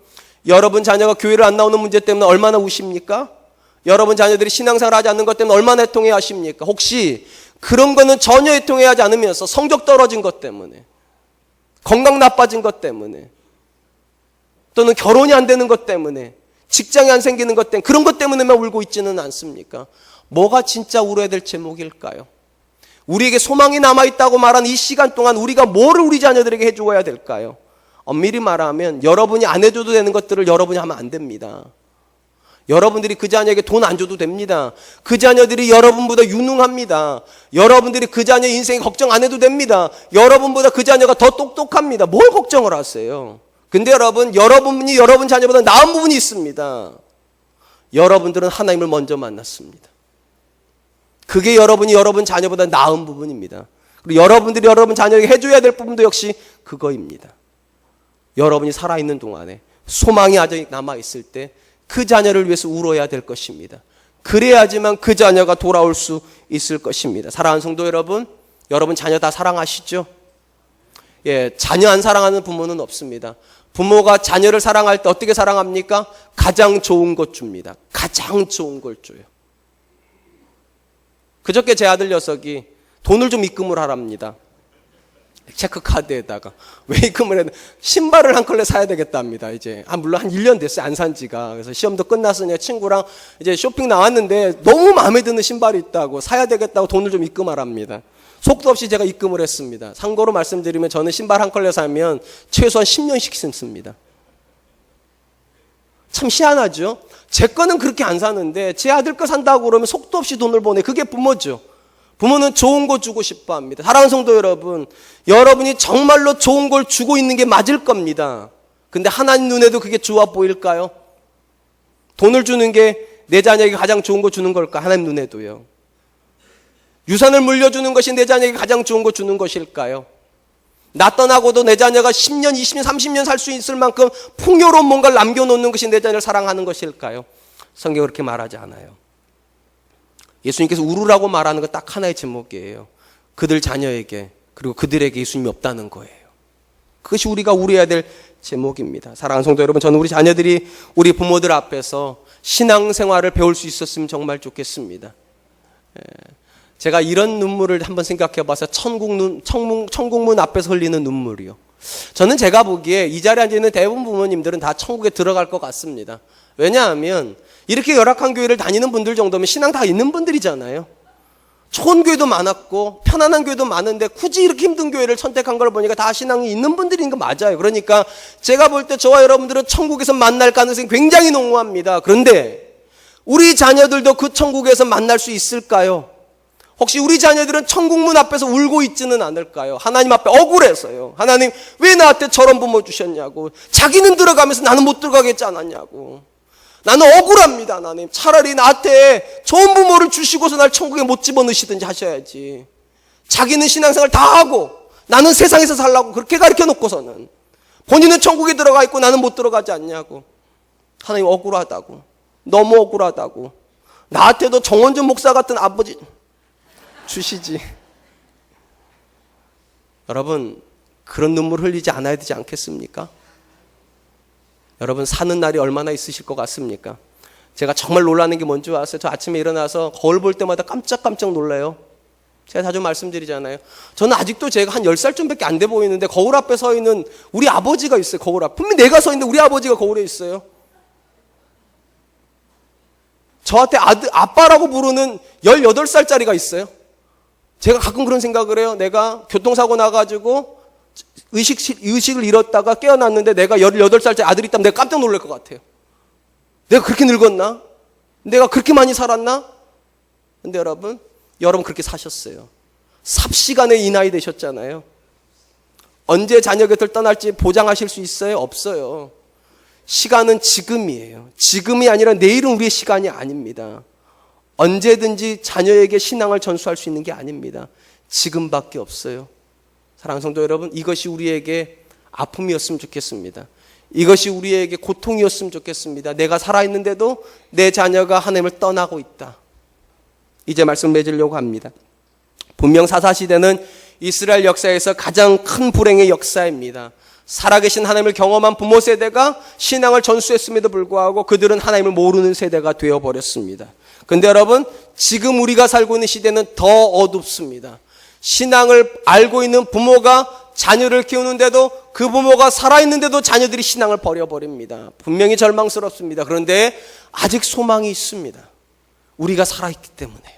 여러분 자녀가 교회를 안 나오는 문제 때문에 얼마나 우십니까? 여러분 자녀들이 신앙생활 하지 않는 것 때문에 얼마나 애통해 하십니까? 혹시 그런 거는 전혀 애통해 하지 않으면서 성적 떨어진 것 때문에, 건강 나빠진 것 때문에, 또는 결혼이 안 되는 것 때문에, 직장이 안 생기는 것 때문에, 그런 것 때문에만 울고 있지는 않습니까? 뭐가 진짜 울어야 될 제목일까요? 우리에게 소망이 남아있다고 말한 이 시간 동안 우리가 뭐를 우리 자녀들에게 해주어야 될까요? 엄밀히 말하면 여러분이 안 해줘도 되는 것들을 여러분이 하면 안 됩니다. 여러분들이 그 자녀에게 돈 안 줘도 됩니다. 그 자녀들이 여러분보다 유능합니다. 여러분들이 그 자녀 인생 걱정 안 해도 됩니다. 여러분보다 그 자녀가 더 똑똑합니다. 뭘 걱정을 하세요? 근데 여러분이 여러분 자녀보다 나은 부분이 있습니다. 여러분들은 하나님을 먼저 만났습니다. 그게 여러분이 여러분 자녀보다 나은 부분입니다. 그리고 여러분들이 여러분 자녀에게 해줘야 될 부분도 역시 그거입니다. 여러분이 살아있는 동안에 소망이 아직 남아있을 때 그 자녀를 위해서 울어야 될 것입니다. 그래야지만 그 자녀가 돌아올 수 있을 것입니다. 사랑하는 성도 여러분, 여러분 자녀 다 사랑하시죠? 예, 자녀 안 사랑하는 부모는 없습니다. 부모가 자녀를 사랑할 때 어떻게 사랑합니까? 가장 좋은 것 줍니다. 가장 좋은 걸 줘요. 그저께 제 아들 녀석이 돈을 좀 입금을 하랍니다. 체크카드에다가. 왜 입금을 했나? 신발을 한 컬레 사야 되겠답니다. 이제 물론 한 1년 됐어요, 안 산 지가. 그래서 시험도 끝났으니 친구랑 이제 쇼핑 나왔는데 너무 마음에 드는 신발이 있다고, 사야 되겠다고 돈을 좀 입금하랍니다. 속도 없이 제가 입금을 했습니다. 참고로 말씀드리면 저는 신발 한 컬레 사면 최소한 10년씩 신습니다. 참 희한하죠? 제 거는 그렇게 안 사는데 제 아들 거 산다고 그러면 속도 없이 돈을 보내. 그게 부모죠. 부모는 좋은 거 주고 싶어 합니다. 사랑하는 성도 여러분, 여러분이 정말로 좋은 걸 주고 있는 게 맞을 겁니다. 근데 하나님 눈에도 그게 좋아 보일까요? 돈을 주는 게 내 자녀에게 가장 좋은 거 주는 걸까? 하나님 눈에도요. 유산을 물려주는 것이 내 자녀에게 가장 좋은 거 주는 것일까요? 나 떠나고도 내 자녀가 10년, 20년, 30년 살 수 있을 만큼 풍요로운 뭔가를 남겨놓는 것이 내 자녀를 사랑하는 것일까요? 성경은 그렇게 말하지 않아요. 예수님께서 우르라고 말하는 건 딱 하나의 제목이에요. 그들 자녀에게, 그리고 그들에게 예수님이 없다는 거예요. 그것이 우리가 우려해야 될 제목입니다. 사랑하는 성도 여러분, 저는 우리 자녀들이 우리 부모들 앞에서 신앙생활을 배울 수 있었으면 정말 좋겠습니다. 제가 이런 눈물을 한번 생각해 봐서 천국문 앞에서 흘리는 눈물이요. 저는 제가 보기에 이 자리에 앉아있는 대부분 부모님들은 다 천국에 들어갈 것 같습니다. 왜냐하면 이렇게 열악한 교회를 다니는 분들 정도면 신앙 다 있는 분들이잖아요. 좋은 교회도 많았고 편안한 교회도 많은데 굳이 이렇게 힘든 교회를 선택한 걸 보니까 다 신앙이 있는 분들인 거 맞아요. 그러니까 제가 볼 때 저와 여러분들은 천국에서 만날 가능성이 굉장히 농후합니다. 그런데 우리 자녀들도 그 천국에서 만날 수 있을까요? 혹시 우리 자녀들은 천국문 앞에서 울고 있지는 않을까요? 하나님 앞에 억울해서요. 하나님 왜 나한테 저런 부모 주셨냐고. 자기는 들어가면서 나는 못 들어가게 했지 않았냐고. 나는 억울합니다. 하나님 차라리 나한테 좋은 부모를 주시고서 날 천국에 못 집어넣으시든지 하셔야지. 자기는 신앙생활 다 하고 나는 세상에서 살라고 그렇게 가르쳐 놓고서는 본인은 천국에 들어가 있고 나는 못 들어가지 않냐고. 하나님 억울하다고. 너무 억울하다고. 나한테도 정원준 목사 같은 아버지 주시지. 여러분 그런 눈물 흘리지 않아야 되지 않겠습니까? 여러분 사는 날이 얼마나 있으실 것 같습니까? 제가 정말 놀라는 게 뭔지 아세요? 저 아침에 일어나서 거울 볼 때마다 깜짝깜짝 놀라요. 제가 자주 말씀드리잖아요. 저는 아직도 제가 한 10살쯤밖에 안 돼 보이는데 거울 앞에 서 있는 우리 아버지가 있어요. 거울 앞에. 분명히 내가 서 있는데 우리 아버지가 거울에 있어요. 저한테 아빠라고 부르는 18살짜리가 있어요. 제가 가끔 그런 생각을 해요. 내가 교통사고 나가지고 의식을 잃었다가 깨어났는데 내가 18살짜리 아들이 있다면 내가 깜짝 놀랄 것 같아요. 내가 그렇게 늙었나? 내가 그렇게 많이 살았나? 근데 여러분 그렇게 사셨어요. 삽시간에 이 나이 되셨잖아요. 언제 자녀 곁을 떠날지 보장하실 수 있어요? 없어요. 시간은 지금이에요. 지금이 아니라 내일은 우리의 시간이 아닙니다. 언제든지 자녀에게 신앙을 전수할 수 있는 게 아닙니다. 지금밖에 없어요. 사랑하는 성도 여러분, 이것이 우리에게 아픔이었으면 좋겠습니다. 이것이 우리에게 고통이었으면 좋겠습니다. 내가 살아있는데도 내 자녀가 하나님을 떠나고 있다. 이제 말씀 맺으려고 합니다. 분명 사사시대는 이스라엘 역사에서 가장 큰 불행의 역사입니다. 살아계신 하나님을 경험한 부모 세대가 신앙을 전수했음에도 불구하고 그들은 하나님을 모르는 세대가 되어버렸습니다. 근데 여러분 지금 우리가 살고 있는 시대는 더 어둡습니다. 신앙을 알고 있는 부모가 자녀를 키우는데도 그 부모가 살아있는데도 자녀들이 신앙을 버려버립니다. 분명히 절망스럽습니다. 그런데 아직 소망이 있습니다. 우리가 살아있기 때문에요.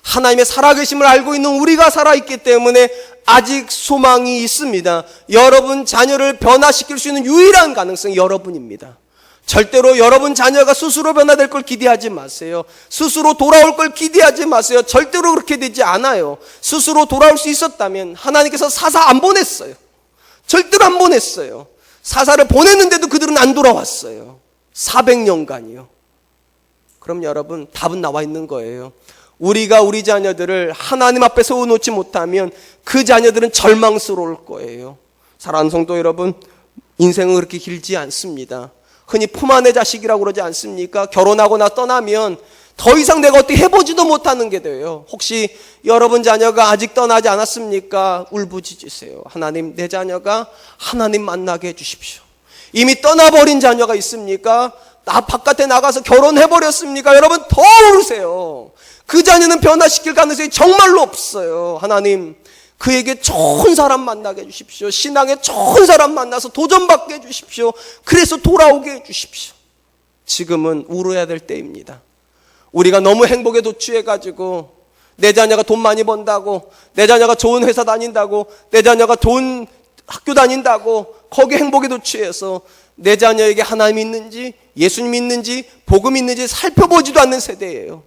하나님의 살아계심을 알고 있는 우리가 살아있기 때문에 아직 소망이 있습니다. 여러분 자녀를 변화시킬 수 있는 유일한 가능성이 여러분입니다. 절대로 여러분 자녀가 스스로 변화될 걸 기대하지 마세요. 스스로 돌아올 걸 기대하지 마세요. 절대로 그렇게 되지 않아요. 스스로 돌아올 수 있었다면 하나님께서 사사 안 보냈어요. 절대로 안 보냈어요. 사사를 보냈는데도 그들은 안 돌아왔어요. 400년간이요. 그럼 여러분 답은 나와 있는 거예요. 우리가 우리 자녀들을 하나님 앞에 세워놓지 못하면 그 자녀들은 절망스러울 거예요. 사랑하는 성도 여러분, 인생은 그렇게 길지 않습니다. 흔히 품 안의 자식이라고 그러지 않습니까? 결혼하고 나 떠나면 더 이상 내가 어떻게 해보지도 못하는 게 돼요. 혹시 여러분 자녀가 아직 떠나지 않았습니까? 울부짖으세요. 하나님, 내 자녀가 하나님 만나게 해주십시오. 이미 떠나버린 자녀가 있습니까? 나 바깥에 나가서 결혼해버렸습니까? 여러분 더 울으세요. 그 자녀는 변화시킬 가능성이 정말로 없어요. 하나님, 그에게 좋은 사람 만나게 해주십시오. 신앙에 좋은 사람 만나서 도전받게 해주십시오. 그래서 돌아오게 해주십시오. 지금은 울어야 될 때입니다. 우리가 너무 행복에 도취해가지고 내 자녀가 돈 많이 번다고, 내 자녀가 좋은 회사 다닌다고, 내 자녀가 좋은 학교 다닌다고 거기에 행복에 도취해서 내 자녀에게 하나님 있는지 예수님 있는지 복음 있는지 살펴보지도 않는 세대예요.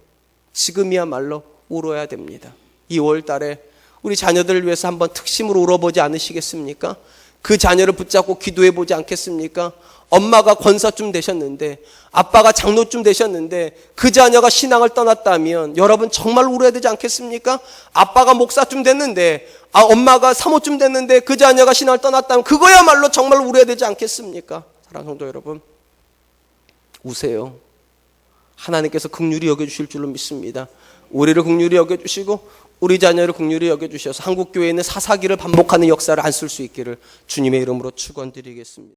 지금이야말로 울어야 됩니다. 2월 달에 우리 자녀들을 위해서 한번 특심으로 울어보지 않으시겠습니까? 그 자녀를 붙잡고 기도해 보지 않겠습니까? 엄마가 권사쯤 되셨는데, 아빠가 장로쯤 되셨는데 그 자녀가 신앙을 떠났다면 여러분 정말 울어야 되지 않겠습니까? 아빠가 목사쯤 됐는데, 엄마가 사모쯤 됐는데 그 자녀가 신앙을 떠났다면 그거야말로 정말 울어야 되지 않겠습니까? 사랑하는 성도 여러분, 우세요. 하나님께서 긍휼히 여겨주실 줄로 믿습니다. 우리를 긍휼히 여겨주시고 우리 자녀를 긍휼히 여겨주셔서 한국교회에 있는 사사기를 반복하는 역사를 안 쓸 수 있기를 주님의 이름으로 축원드리겠습니다.